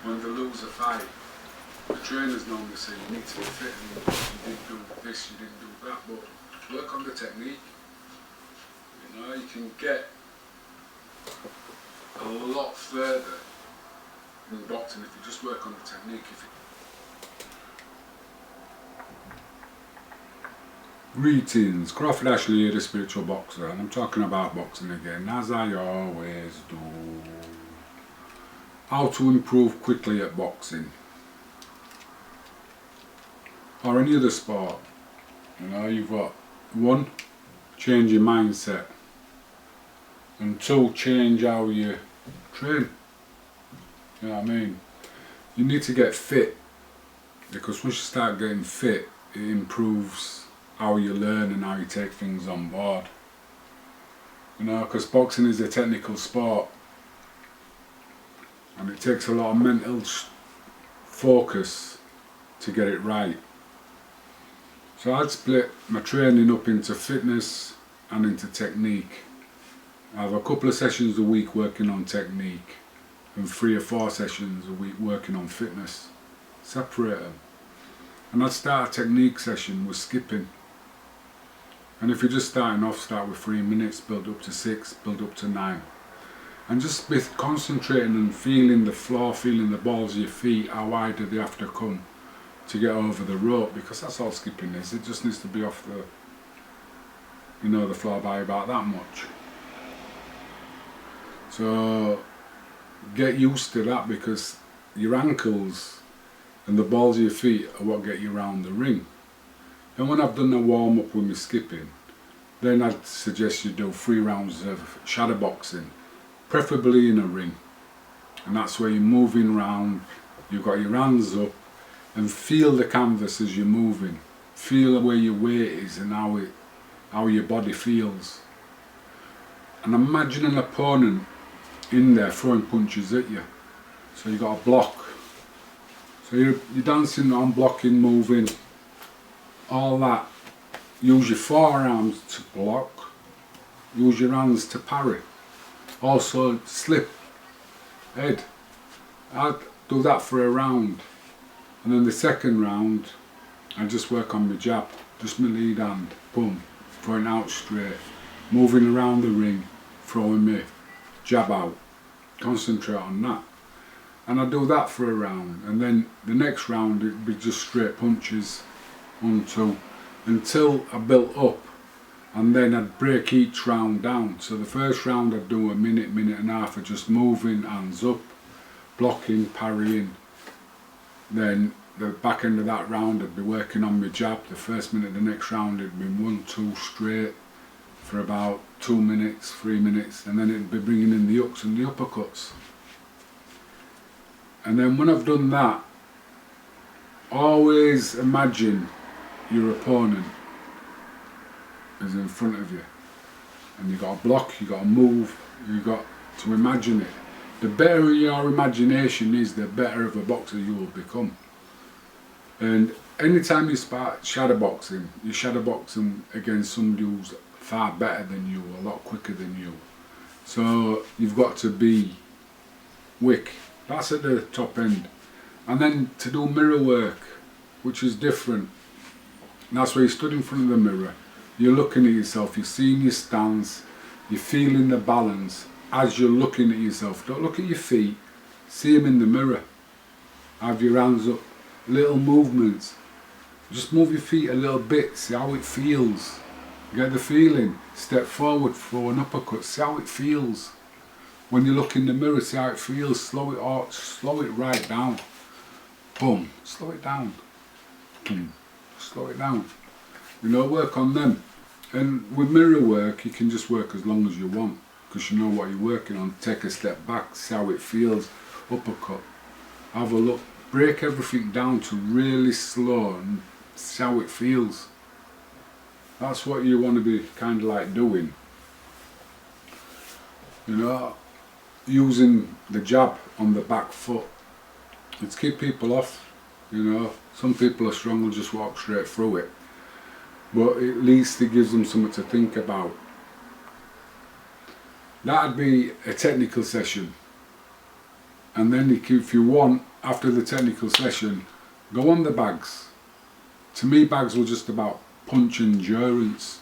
when they lose a fight, the trainers normally say you need to be fit and you didn't do this, you didn't do that, but work on the technique. You know, you can get a lot further in boxing if you just work on the technique. Greetings, Crawford Ashley here, the spiritual boxer, and I'm talking about boxing again, as I always do. How to improve quickly at boxing, or any other sport. You know, you've got 1, change your mindset, and 2, change how you train. You know what I mean? You need to get fit, because once you start getting fit, it improves how you learn and how you take things on board. You know, because boxing is a technical sport, and it takes a lot of mental focus to get it right. So I'd split my training up into fitness and into technique. I have a couple of sessions a week working on technique, and 3 or 4 sessions a week working on fitness. Separate them. And I'd start a technique session with skipping. And if you're just starting off, start with 3 minutes, build up to 6, build up to 9. And just be concentrating and feeling the floor, feeling the balls of your feet, how wide do they have to come to get over the rope, because that's all skipping is. It just needs to be off the, you know, the floor by about that much. So get used to that, because your ankles and the balls of your feet are what get you around the ring. And when I've done a warm up with my skipping, then I'd suggest you do 3 rounds of shadow boxing, preferably in a ring. And that's where you're moving around, you've got your hands up, and feel the canvas as you're moving. Feel where your weight is and how your body feels. And imagine an opponent in there throwing punches at you. So you've got a block. So you're dancing on, blocking, moving, all that. Use your forearms to block, use your hands to parry. Also slip, head. I'd do that for a round. And then the second round, I just work on my jab, just my lead hand, boom, throwing out straight, moving around the ring, throwing my jab out. Concentrate on that. And I do that for a round, and then the next round it'd be just straight punches, 1, 2, until I built up, and then I'd break each round down. So the first round I'd do a minute and a half of just moving, hands up, blocking, parrying. Then the back end of that round I'd be working on my jab. The first minute of the next round it'd be 1, 2 straight for about 2 minutes, 3 minutes, and then it'd be bringing in the hooks and the uppercuts. And then when I've done that, always imagine your opponent is in front of you, and you've got to block, you've got to move, you've got to imagine it. The better your imagination is, the better of a boxer you will become. And anytime you start shadow boxing, you're shadow boxing against somebody who's far better than you, a lot quicker than you. So you've got to be wick. That's at the top end. And then to do mirror work, which is different. And that's where you stood in front of the mirror, you're looking at yourself, you're seeing your stance, you're feeling the balance as you're looking at yourself. Don't look at your feet, see them in the mirror. Have your hands up, little movements. Just move your feet a little bit, see how it feels. Get the feeling, step forward, throw an uppercut, see how it feels. When you look in the mirror, see how it feels, slow it right down. Boom, slow it down. Boom, slow it down. You know, work on them. And with mirror work, you can just work as long as you want, because you know what you're working on. Take a step back, see how it feels, uppercut. Have a look, break everything down to really slow and see how it feels. That's what you want to be kind of like doing. You know, using the jab on the back foot. It's keep people off, you know. Some people are strong, will just walk straight through it. But at least it gives them something to think about. That'd be a technical session. And then if you want, after the technical session, go on the bags. To me, bags were just about punch endurance.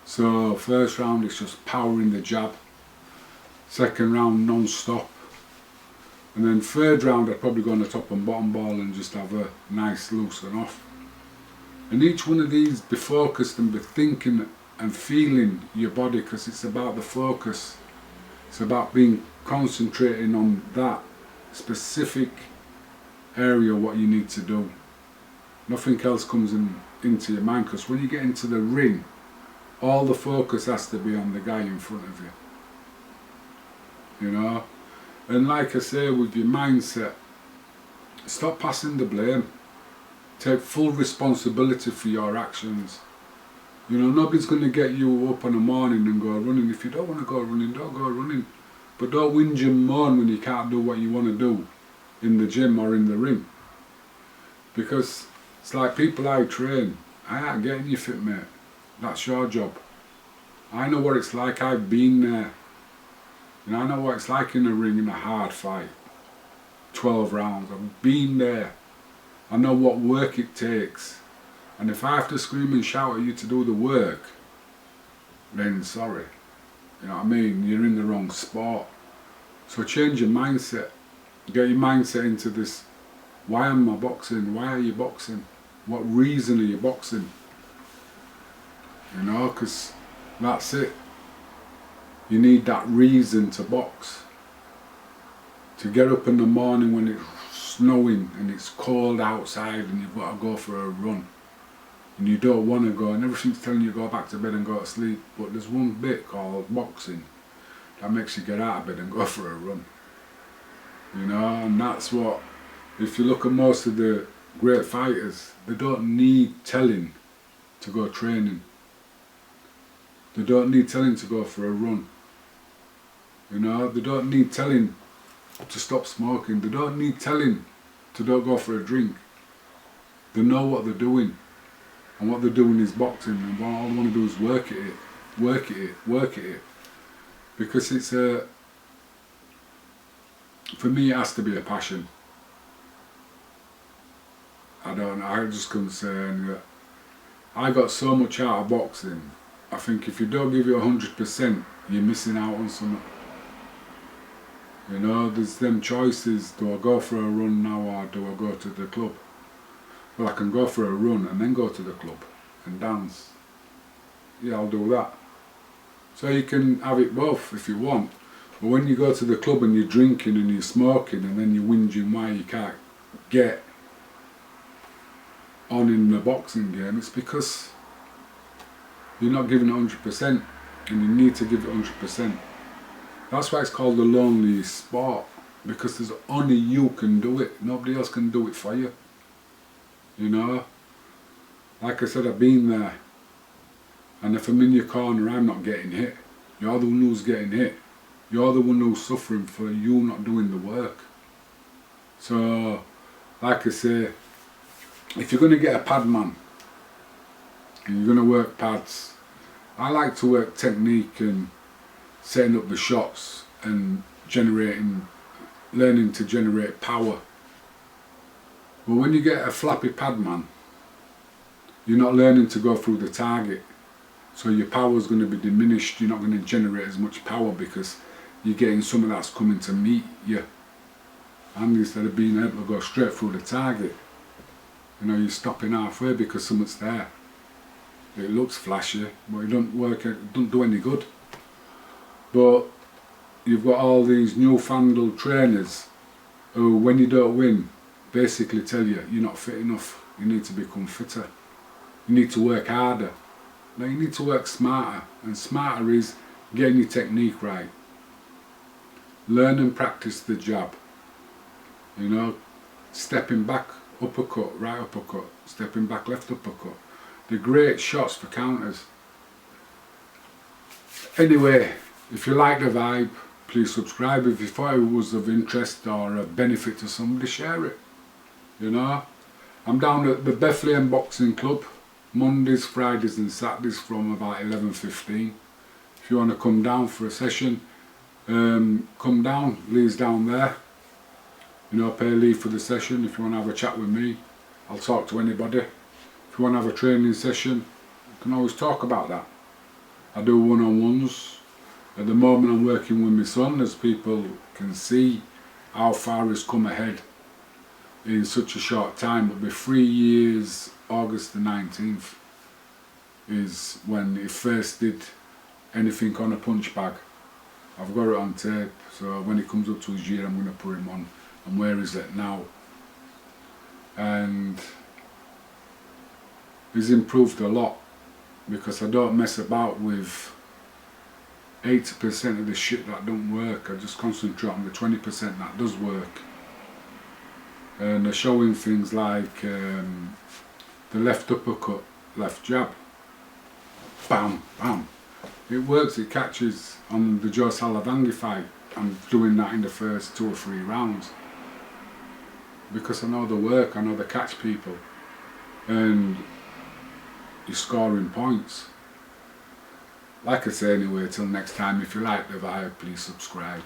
So first round is just powering the jab, second round non-stop, and then third round I'd probably go on the top and bottom ball and just have a nice loosen off. And each one of these, be focused and be thinking and feeling your body, because it's about the focus. It's about being concentrating on that specific area, what you need to do. Nothing else comes into your mind, because when you get into the ring, all the focus has to be on the guy in front of you. You know? And like I say, with your mindset, stop passing the blame. Take full responsibility for your actions. You know, nobody's going to get you up in the morning and go running. If you don't want to go running, don't go running. But don't whinge and moan when you can't do what you want to do in the gym or in the ring. Because it's like people I train, I ain't getting you fit, mate. That's your job. I know what it's like. I've been there. You know, I know what it's like in a ring in a hard fight. 12 rounds. I've been there. I know what work it takes. And if I have to scream and shout at you to do the work, then sorry. You know what I mean? You're in the wrong sport. So change your mindset. Get your mindset into this. Why am I boxing? Why are you boxing? What reason are you boxing? You know, because that's it. You need that reason to box. To get up in the morning when it's snowing and it's cold outside and you've got to go for a run. And you don't want to go, and everything's telling you to go back to bed and go to sleep. But there's one bit called boxing that makes you get out of bed and go for a run. You know, and that's what, if you look at most of the great fighters, they don't need telling to go training. They don't need telling to go for a run. You know, they don't need telling to stop smoking. They don't need telling to don't go for a drink. They know what they're doing. And what they're doing is boxing. And all they want to do is work at it, work at it, work at it. Because it's a, for me it has to be a passion. I don't know, I just couldn't say anything. I got so much out of boxing. I think if you don't give it 100%, you're missing out on something. You know, there's them choices. Do I go for a run now or do I go to the club? Well, I can go for a run and then go to the club and dance. Yeah, I'll do that. So you can have it both if you want. But when you go to the club and you're drinking and you're smoking and then you're whinging why you can't get on in the boxing game, it's because you're not giving it 100% and you need to give it 100%. That's why it's called the loneliest sport, because there's only you can do it. Nobody else can do it for you. You know? Like I said, I've been there. And if I'm in your corner, I'm not getting hit. You're the one who's getting hit. You're the one who's suffering for you not doing the work. So, like I say, if you're going to get a pad man, and you're going to work pads, I like to work technique and setting up the shots and learning to generate power. But when you get a flappy pad man, you're not learning to go through the target. So your power is going to be diminished. You're not going to generate as much power because you're getting something that's coming to meet you. And instead of being able to go straight through the target, you know, you're stopping halfway because something's there. It looks flashy, but it don't work, it don't do any good. But you've got all these newfangled trainers who, when you don't win, basically tell you you're not fit enough, you need to become fitter, you need to work harder. Now you need to work smarter, and smarter is getting your technique right. Learn and practice the jab. You know, stepping back, uppercut, right uppercut, stepping back, left uppercut. They're great shots for counters. Anyway, if you like the vibe, please subscribe. If you thought it was of interest or a benefit to somebody, share it. You know, I'm down at the Bethlehem Boxing Club, Mondays, Fridays and Saturdays from about 11:15. If you want to come down for a session, come down, Lee's down there. You know, pay leave for the session. If you want to have a chat with me, I'll talk to anybody. If you want to have a training session, you can always talk about that. I do one-on-ones. At the moment I'm working with my son, as people can see how far he's come ahead in such a short time. It'll be 3 years, August the 19th is when he first did anything on a punch bag. I've got it on tape, so when he comes up to his year I'm going to put him on and where he's at now. And he's improved a lot because I don't mess about with 80% of the shit that don't work. I just concentrate on the 20% that does work. And they're showing things like the left uppercut, left jab, bam, bam. It works, it catches. On the Joe Salavangi fight, I'm doing that in the first 2 or 3 rounds. Because I know the work, I know the catch people. And you're scoring points. Like I say anyway, till next time, if you like the vibe, please subscribe.